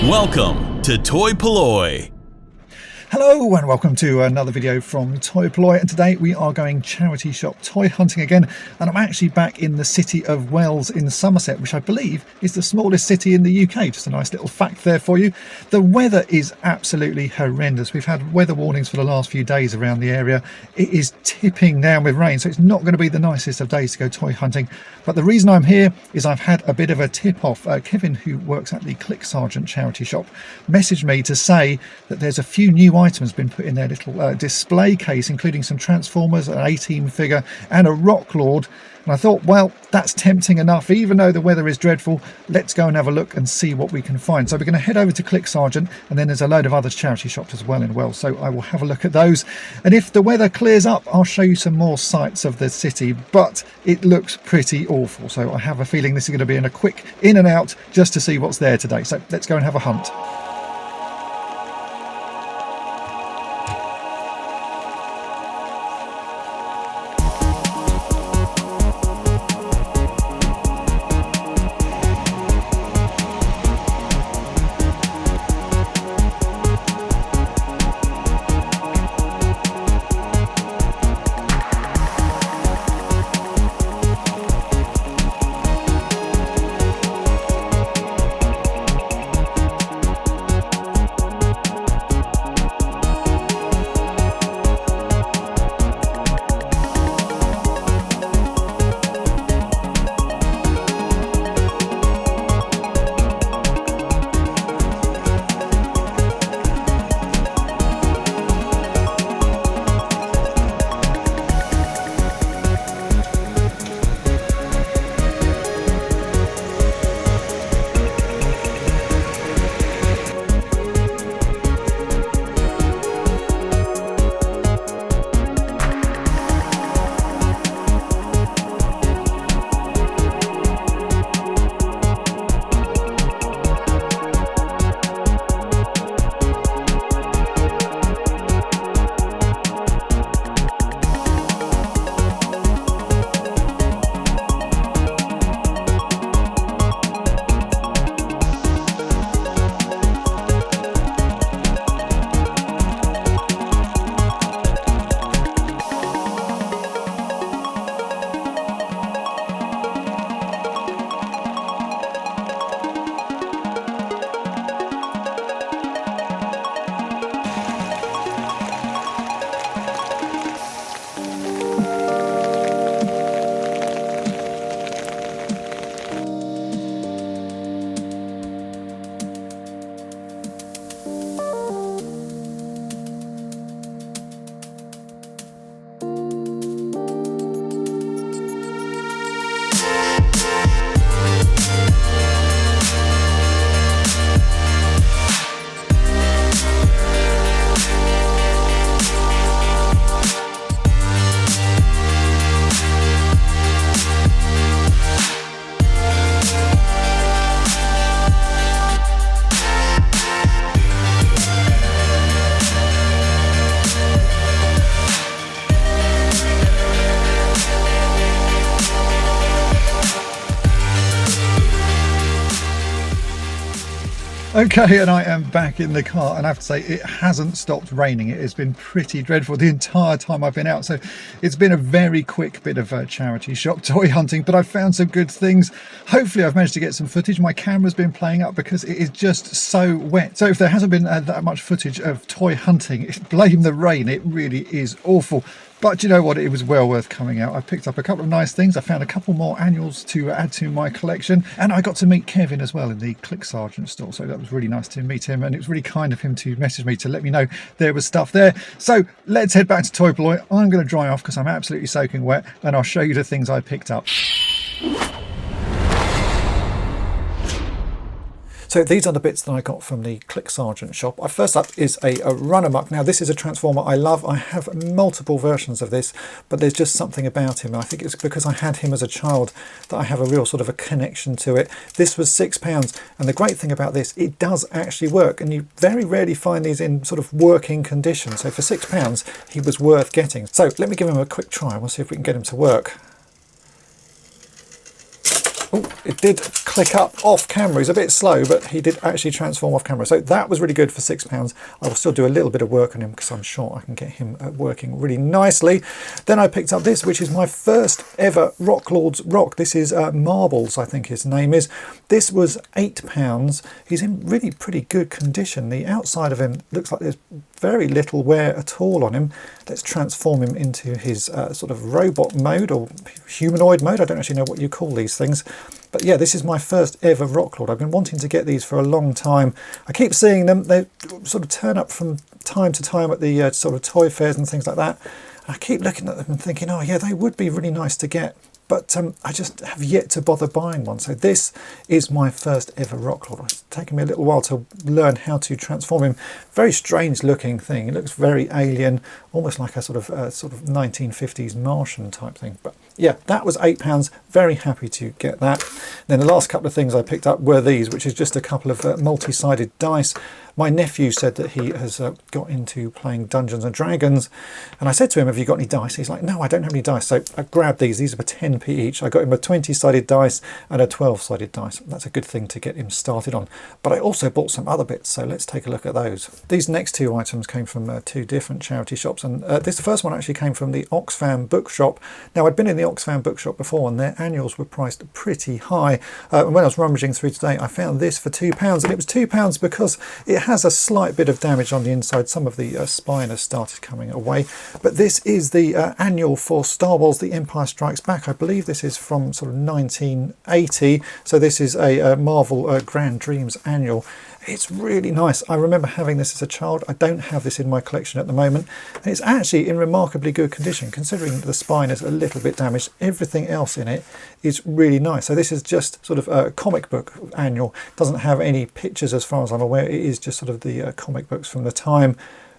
Welcome to toy-polloi. Hello and welcome to another video from toy-polloi, and today we are going charity shop toy hunting again, and I'm actually back in the city of Wells in Somerset, which I believe is the smallest city in the UK. Just a nice little fact there for you. The weather is absolutely horrendous. We've had weather warnings for the last few days around the area. It is tipping down with rain, so it's not going to be the nicest of days to go toy hunting. But the reason I'm here is I've had a bit of a tip off. Kevin, who works at the Click Sergeant charity shop, messaged me to say that there's a few new items been put in their little display case, including some Transformers, an A-Team figure and a Rock Lord. And I thought, well, that's tempting enough. Even though the weather is dreadful, let's go and have a look and see what we can find. So we're going to head over to Click Sergeant, and then there's a load of other charity shops as well in Wells, so I will have a look at those. And if the weather clears up, I'll show you some more sights of the city, but it looks pretty awful. So I have a feeling this is going to be in a quick in and out just to see what's there today. So let's go and have a hunt. Okay, and I am back in the car, and I have to say it hasn't stopped raining. It has been pretty dreadful the entire time I've been out, so it's been a very quick bit of charity shop toy hunting, but I've found some good things. Hopefully I've managed to get some footage. My camera's been playing up because it is just so wet. So if there hasn't been that much footage of toy hunting, blame the rain. It really is awful. But you know what, it was well worth coming out. I picked up a couple of nice things. I found a couple more annuals to add to my collection, and I got to meet Kevin as well in the Click Sergeant store, so that was really nice to meet him, and it was really kind of him to message me to let me know there was stuff there. So let's head back to toy-polloi. I'm going to dry off because I'm absolutely soaking wet, and I'll show you the things I picked up. So these are the bits that I got from the Click Sergeant shop. First up is a Run-Amok. Now this is a Transformer I love. I have multiple versions of this, but there's just something about him. I think it's because I had him as a child that I have a real sort of a connection to it. This was £6, and the great thing about this, it does actually work, and you very rarely find these in sort of working condition. So for £6, he was worth getting. So let me give him a quick try. We'll see if we can get him to work. Oh, it did click up off camera. He's a bit slow, but he did actually transform off camera. So that was really good for £6. I will still do a little bit of work on him because I'm sure I can get him working really nicely. Then I picked up this, which is my first ever Rock Lord's Rock. This is Marbles, I think his name is. This was £8. He's in really pretty good condition. The outside of him looks like there's very little wear at all on him. Let's transform him into his sort of robot mode or humanoid mode. I don't actually know what you call these things. But yeah, this is my first ever Rock Lord. I've been wanting to get these for a long time. I keep seeing them. They sort of turn up from time to time at the sort of toy fairs and things like that. I keep looking at them and thinking, oh yeah, they would be really nice to get. But I just have yet to bother buying one. So this is my first ever Rock Lord. It's taken me a little while to learn how to transform him. Very strange looking thing. It looks very alien, almost like a sort of 1950s Martian type thing. But yeah, that was £8. Very happy to get that. Then the last couple of things I picked up were these, which is just a couple of multi-sided dice. My nephew said that he has got into playing Dungeons and Dragons, and I said to him, have you got any dice? He's like, no, I don't have any dice. So I grabbed these. These are for 10p each. I got him a 20-sided dice and a 12-sided dice. That's a good thing to get him started on. But I also bought some other bits, so let's take a look at those. These next two items came from two different charity shops, and this first one actually came from the Oxfam bookshop. Now, I'd been in the Oxfam bookshop before, and their annuals were priced pretty high. And when I was rummaging through today, I found this for £2, and it was £2 because it has a slight bit of damage on the inside. Some of the spine has started coming away, but this is the annual for Star Wars The Empire Strikes Back. I believe this is from sort of 1980, so this is a Marvel Grand Dreams annual. It's really nice. I remember having this as a child. I don't have this in my collection at the moment, and it's actually in remarkably good condition considering the spine is a little bit damaged. Everything else in it is really nice. So this is just sort of a comic book annual. It doesn't have any pictures as far as I'm aware. It is just sort of the comic books from the time.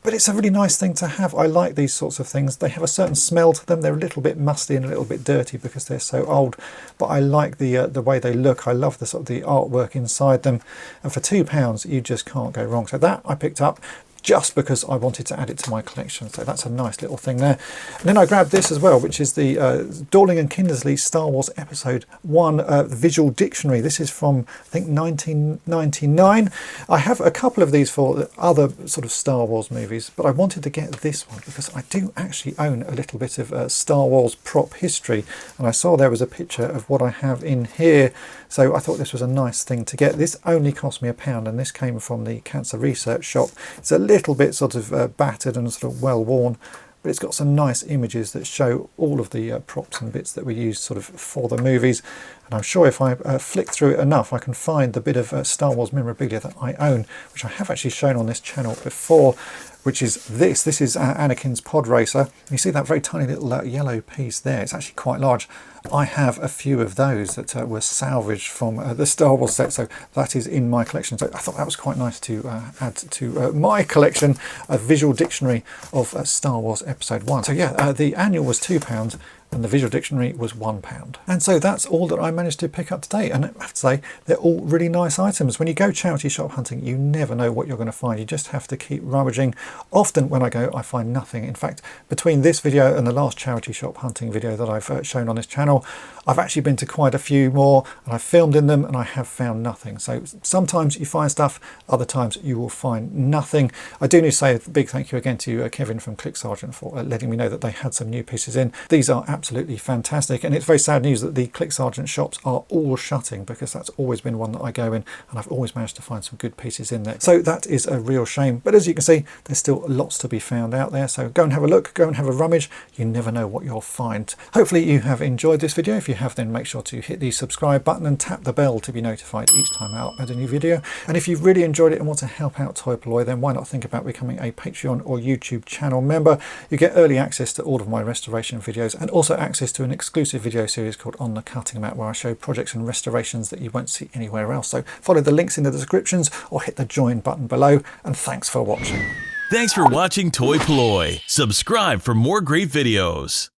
But it's a really nice thing to have. I like these sorts of things. They have a certain smell to them. They're a little bit musty and a little bit dirty because they're so old. But I like the way they look. I love the sort of the artwork inside them. And for £2, you just can't go wrong. So that I picked up just because I wanted to add it to my collection. So that's a nice little thing there. And then I grabbed this as well, which is the Dorling and Kindersley Star Wars Episode 1 visual dictionary. This is from, I think, 1999. I have a couple of these for other sort of Star Wars movies, but I wanted to get this one because I do actually own a little bit of Star Wars prop history. And I saw there was a picture of what I have in here. So I thought this was a nice thing to get. This only cost me £1, and this came from the Cancer Research shop. It's a little bit sort of battered and sort of well worn, but it's got some nice images that show all of the props and bits that were used sort of for the movies. And I'm sure if I flick through it enough, I can find the bit of Star Wars memorabilia that I own, which I have actually shown on this channel before, which is this. This is Anakin's pod racer. You see that very tiny little yellow piece there? It's actually quite large. I have a few of those that were salvaged from the Star Wars set, so that is in my collection. So I thought that was quite nice to add to my collection, a visual dictionary of Star Wars Episode 1. So yeah, the annual was £2, and the visual dictionary was £1. And so that's all that I managed to pick up today, and I have to say they're all really nice items. When you go charity shop hunting, you never know what you're going to find. You just have to keep rummaging. Often when I go, I find nothing. In fact, between this video and the last charity shop hunting video that I've shown on this channel, I've actually been to quite a few more, and I've filmed in them, and I have found nothing. So sometimes you find stuff, other times you will find nothing. I do need to say a big thank you again to Kevin from Click Sergeant for letting me know that they had some new pieces in. These are absolutely fantastic, and it's very sad news that the Click Sergeant shops are all shutting, because that's always been one that I go in, and I've always managed to find some good pieces in there. So that is a real shame, but as you can see, there's still lots to be found out there. So go and have a look, go and have a rummage. You never know what you'll find. Hopefully you have enjoyed this video. If you have, then make sure to hit the subscribe button and tap the bell to be notified each time I upload a new video. And if you've really enjoyed it and want to help out toy-polloi, then why not think about becoming a Patreon or YouTube channel member. You get early access to all of my restoration videos, and also access to an exclusive video series called On the Cutting Mat, where I show projects and restorations that you won't see anywhere else. So follow the links in the descriptions or hit the join button below, and thanks for watching. Thanks for watching Toy-polloi. Subscribe for more great videos.